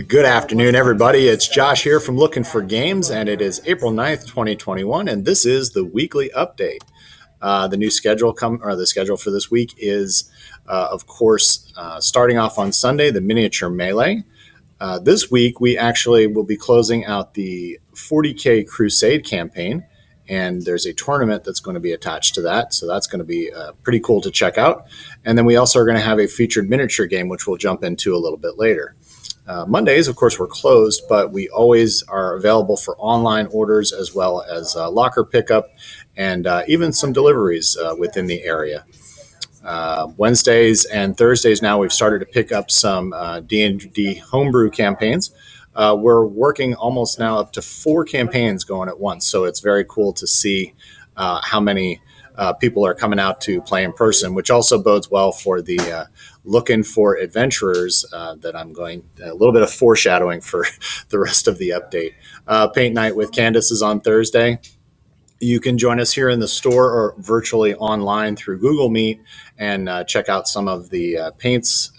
Good afternoon, everybody. It's Josh here from Looking for Games, and it is April 9th, 2021, and this is the weekly update. The schedule for this week is, of course, starting off on Sunday, the Miniature Melee. This week, we actually will be closing out the 40K Crusade campaign, and there's a tournament that's going to be attached to that, so that's going to be pretty cool to check out. And then we also are going to have a featured miniature game, which we'll jump into a little bit later. Mondays, of course, we're closed, but we always are available for online orders as well as locker pickup and even some deliveries within the area. Wednesdays and Thursdays now we've started to pick up some D&D homebrew campaigns. We're working almost now up to 4 campaigns going at once, so it's very cool to see how many people are coming out to play in person, which also bodes well for the Looking for Adventurers that I'm going a little bit of foreshadowing for the rest of the update. Paint Night with Candace is on Thursday. You can join us here in the store or virtually online through Google Meet and check out some of the paints,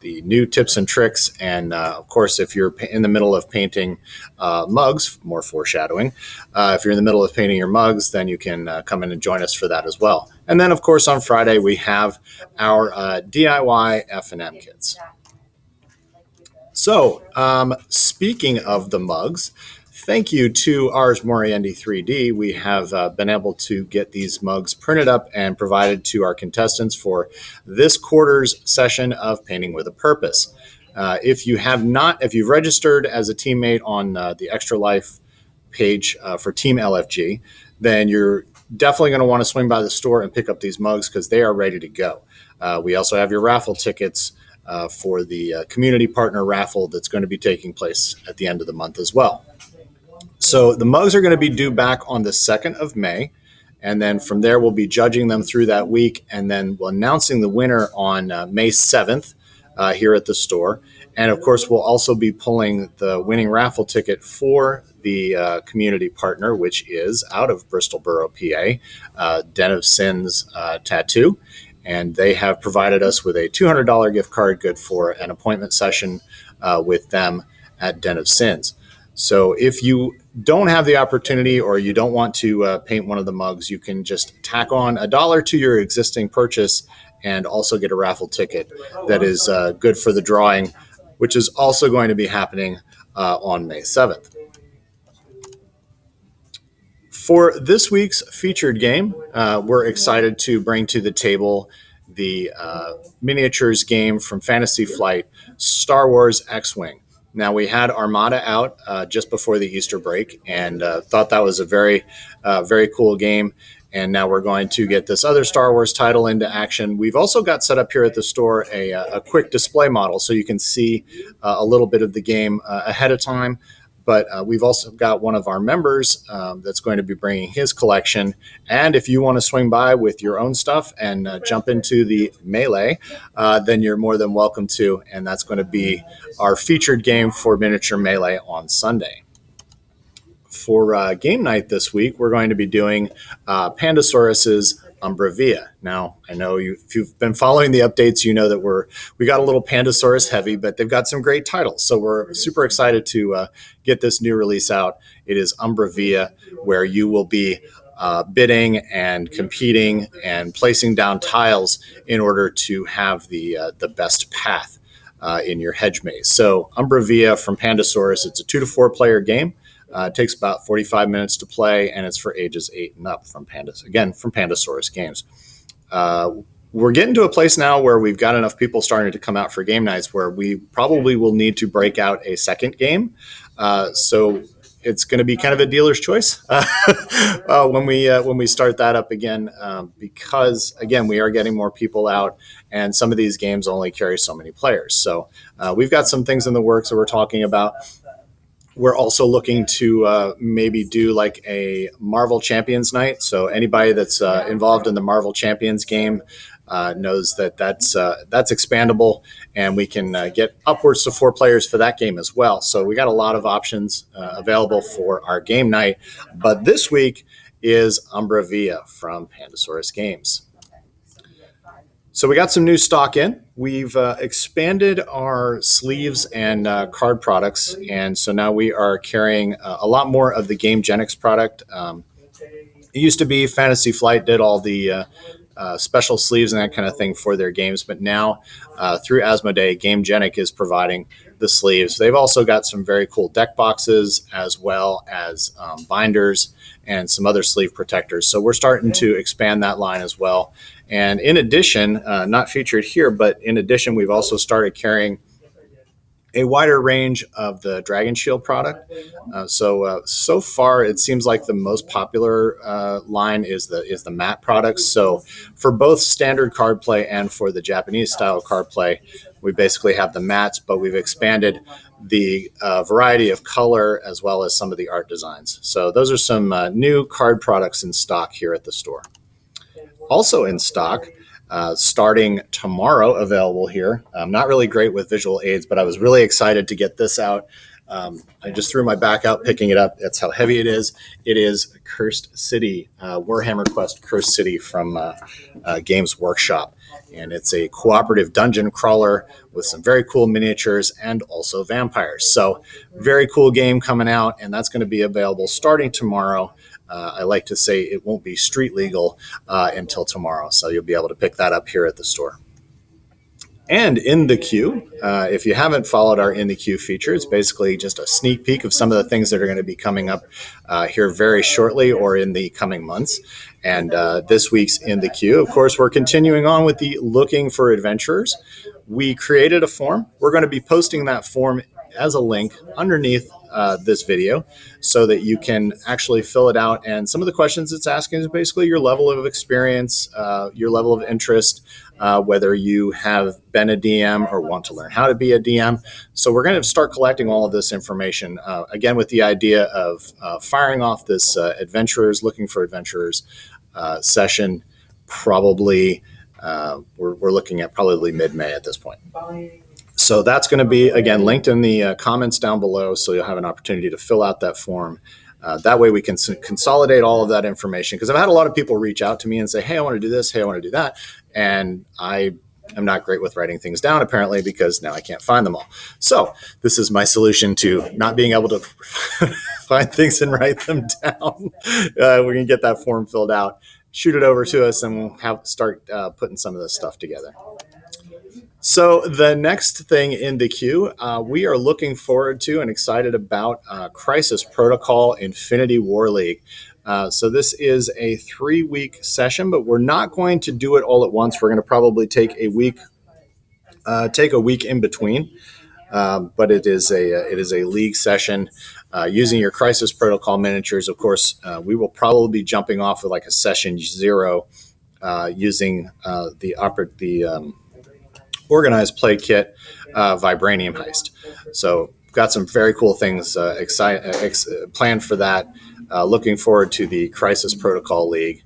the new tips and tricks. And of course, if you're in the middle of painting mugs, more foreshadowing, if you're in the middle of painting your mugs, then you can come in and join us for that as well. And then, of course, on Friday, we have our DIY F&M kits. So speaking of the mugs, thank you to Ars Moriendi 3D. We have been able to get these mugs printed up and provided to our contestants for this quarter's session of Painting with a Purpose. If you've registered as a teammate on the Extra Life page for Team LFG, then you're definitely going to want to swing by the store and pick up these mugs because they are ready to go. We also have your raffle tickets for the community partner raffle that's going to be taking place at the end of the month as well. So the mugs are going to be due back on the 2nd of May. And then from there, we'll be judging them through that week. And then we'll announcing the winner on May 7th here at the store. And of course, we'll also be pulling the winning raffle ticket for the community partner, which is out of Bristol Borough, PA, Den of Sins Tattoo. And they have provided us with a $200 gift card good for an appointment session with them at Den of Sins. So if you don't have the opportunity or you don't want to paint one of the mugs, you can just tack on $1 to your existing purchase and also get a raffle ticket that is good for the drawing, which is also going to be happening on May 7th. For this week's featured game, we're excited to bring to the table the miniatures game from Fantasy Flight, Star Wars X-Wing. Now, we had Armada out just before the Easter break and thought that was a very, very cool game. And now we're going to get this other Star Wars title into action. We've also got set up here at the store a quick display model so you can see a little bit of the game ahead of time. But we've also got one of our members that's going to be bringing his collection. And if you want to swing by with your own stuff and jump into the melee, then you're more than welcome to. And that's going to be our featured game for Miniature Melee on Sunday. For game night this week, we're going to be doing Pandasaurus's Umbra Via. Now, I know if you've been following the updates, you know that we got a little Pandasaurus heavy, but they've got some great titles. So we're super excited to get this new release out. It is Umbra Via, where you will be bidding and competing and placing down tiles in order to have the best path in your hedge maze. So Umbra Via from Pandasaurus, it's a 2 to 4 player game. It takes about 45 minutes to play, and it's for ages 8 and up from Pandasaurus Games. We're getting to a place now where we've got enough people starting to come out for game nights where we probably will need to break out a second game. So it's going to be kind of a dealer's choice when we start that up again, because, again, we are getting more people out, and some of these games only carry so many players. So we've got some things in the works that we're talking about. We're also looking to maybe do like a Marvel Champions night. So anybody that's involved in the Marvel Champions game knows that that's expandable, and we can get upwards to 4 players for that game as well. So we got a lot of options available for our game night. But this week is Umbra Via from Pandasaurus Games. So we got some new stock in. We've expanded our sleeves and card products, and so now we are carrying a lot more of the GameGenix product. It used to be Fantasy Flight did all the special sleeves and that kind of thing for their games, but now through Asmodee, GameGenic is providing the sleeves. They've also got some very cool deck boxes as well as binders and some other sleeve protectors. So we're starting to expand that line as well. And in addition, not featured here, but in addition, we've also started carrying a wider range of the Dragon Shield product. So far, it seems like the most popular line is the matte products. So for both standard card play and for the Japanese style card play, we basically have the mattes, but we've expanded the variety of color as well as some of the art designs. So those are some new card products in stock here at the store. Also in stock, starting tomorrow, available here. I'm not really great with visual aids, but I was really excited to get this out. I just threw my back out picking it up. That's how heavy it is. It is Cursed City, Warhammer Quest Cursed City from Games Workshop. And it's a cooperative dungeon crawler with some very cool miniatures and also vampires. So very cool game coming out, and that's going to be available starting tomorrow. I like to say it won't be street legal until tomorrow, so you'll be able to pick that up here at the store. And in the queue, if you haven't followed our In the Queue feature, it's basically just a sneak peek of some of the things that are going to be coming up here very shortly or in the coming months. And this week's In the Queue, of course, we're continuing on with the Looking for Adventurers. We created a form. We're going to be posting that form as a link underneath this video so that you can actually fill it out. And some of the questions it's asking is basically your level of experience, your level of interest, whether you have been a DM or want to learn how to be a DM. So we're going to start collecting all of this information, again, with the idea of firing off this Looking for Adventurers session, probably, we're looking at probably mid-May at this point. So that's going to be, again, linked in the comments down below, so you'll have an opportunity to fill out that form. That way we can consolidate all of that information, because I've had a lot of people reach out to me and say, hey, I want to do this, hey, I want to do that. And I am not great with writing things down, apparently, because now I can't find them all. So this is my solution to not being able to find things and write them down. We can get that form filled out, shoot it over to us, and we'll start putting some of this stuff together. So the next thing in the queue, we are looking forward to and excited about Crisis Protocol Infinity War League. So this is a 3-week session, but we're not going to do it all at once. We're going to probably take a week in between. But it is a league session using your Crisis Protocol miniatures. Of course, we will probably be jumping off with like a session 0 using the organized play kit, Vibranium Heist. So got some very cool things planned for that. Looking forward to the Crisis Protocol League.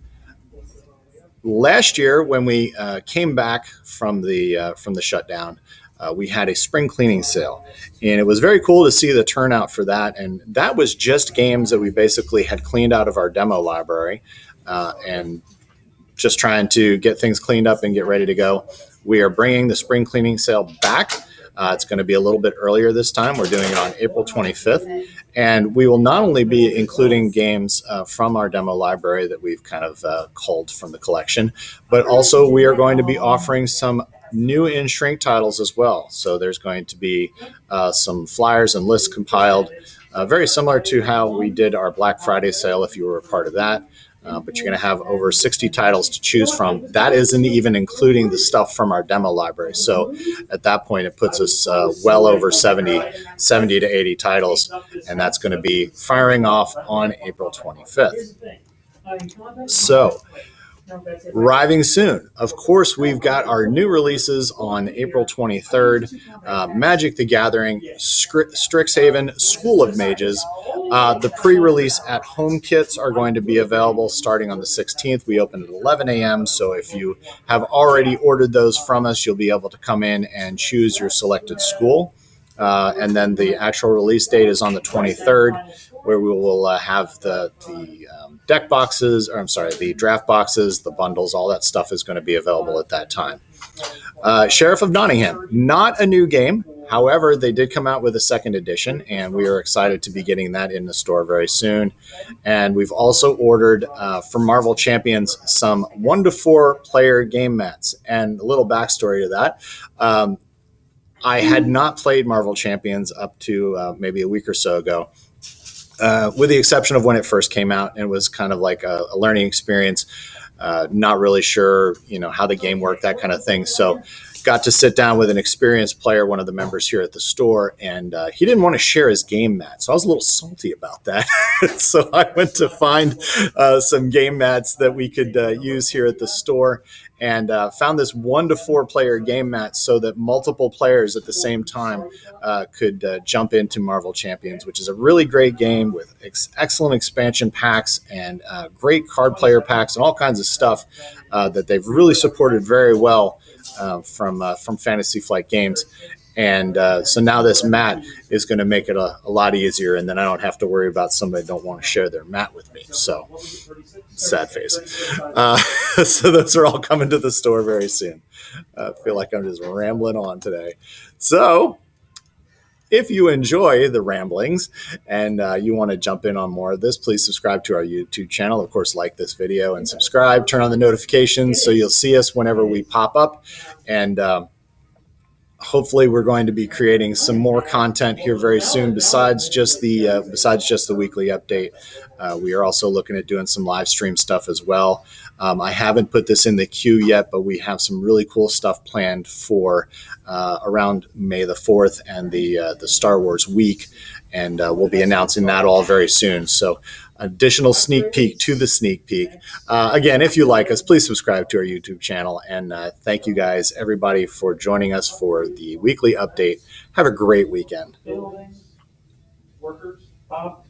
Last year, when we came back from the shutdown, we had a spring cleaning sale, and it was very cool to see the turnout for that. And that was just games that we basically had cleaned out of our demo library, and just trying to get things cleaned up and get ready to go. We are bringing the spring cleaning sale back. It's going to be a little bit earlier this time. We're doing it on April 25th. And we will not only be including games from our demo library that we've kind of culled from the collection, but also we are going to be offering some new in shrink titles as well. So there's going to be some flyers and lists compiled, very similar to how we did our Black Friday sale if you were a part of that. But you're going to have over 60 titles to choose from. That isn't even including the stuff from our demo library. So at that point, it puts us well over 70 to 80 titles, and that's going to be firing off on April 25th. So arriving soon. Of course, we've got our new releases on April 23rd, Magic the Gathering, Strixhaven, School of Mages. The pre-release at home kits are going to be available starting on the 16th. We open at 11 a.m., so if you have already ordered those from us, you'll be able to come in and choose your selected school. And then the actual release date is on the 23rd, where we will have the deck boxes, or I'm sorry, the draft boxes, the bundles, all that stuff is going to be available at that time. Sheriff of Nottingham, not a new game. However, they did come out with a second edition, and we are excited to be getting that in the store very soon. And we've also ordered from Marvel Champions some 1 to 4 player game mats. And a little backstory to that. I had not played Marvel Champions up to maybe a week or so ago, with the exception of when it first came out, and it was kind of like a learning experience. Not really sure, how the game worked, that kind of thing. So got to sit down with an experienced player, one of the members here at the store, and he didn't want to share his game mat. So I was a little salty about that. So I went to find some game mats that we could use here at the store, and found this 1 to 4 player game mat so that multiple players at the same time could jump into Marvel Champions, which is a really great game with excellent expansion packs and great card player packs and all kinds of stuff that they've really supported very well from Fantasy Flight Games. And so now this mat is going to make it a lot easier, and then I don't have to worry about somebody that don't want to share their mat with me. So sad face. So those are all coming to the store very soon. I feel like I'm just rambling on today. So if you enjoy the ramblings and you want to jump in on more of this, please subscribe to our YouTube channel. Of course, like this video and subscribe. Turn on the notifications so you'll see us whenever we pop up. And hopefully we're going to be creating some more content here very soon besides just the weekly update. We are also looking at doing some live stream stuff as well. I haven't put this in the queue yet, but we have some really cool stuff planned for around May the 4th and the Star Wars week, and we'll be announcing that all very soon. So additional sneak peek to the sneak peek. Again, if you like us, please subscribe to our YouTube channel. And thank you guys, everybody, for joining us for the weekly update. Have a great weekend. Buildings, workers, Bob.